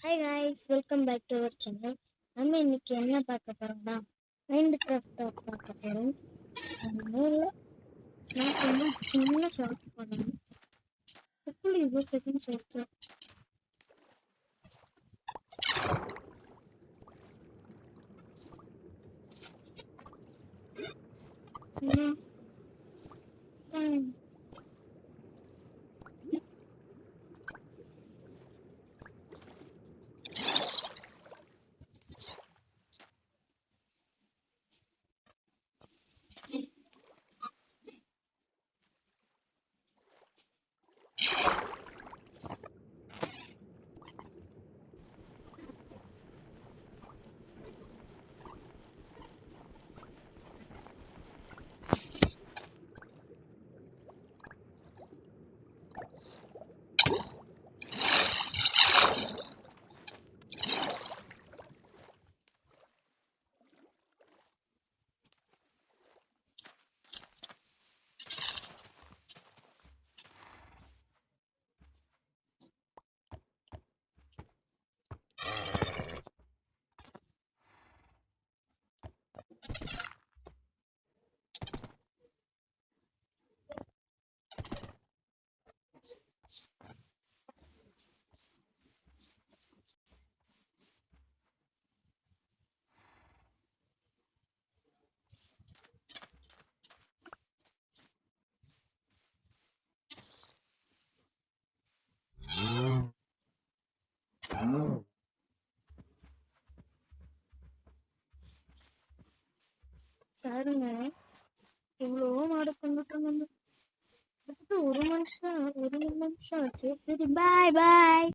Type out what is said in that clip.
Hi guys, welcome back to our channel. நம்ம இன்னைக்கு என்ன பார்க்க போறோம்னா மைண்ட் கிராஃப்ட் பார்க்க போகிறோம். அந்த மூலம் நான் வந்து சின்ன ஷார்ட் பண்ணணும். எப்படி இவ்வளோ செகண்ட்ஸ் இருக்கு? ம், ம். பாருங்க, இவ்வளோ மாடு கொண்டுட்டு ஒரு நிமிஷம் ஆச்சு. சரி, பாய் பாய்.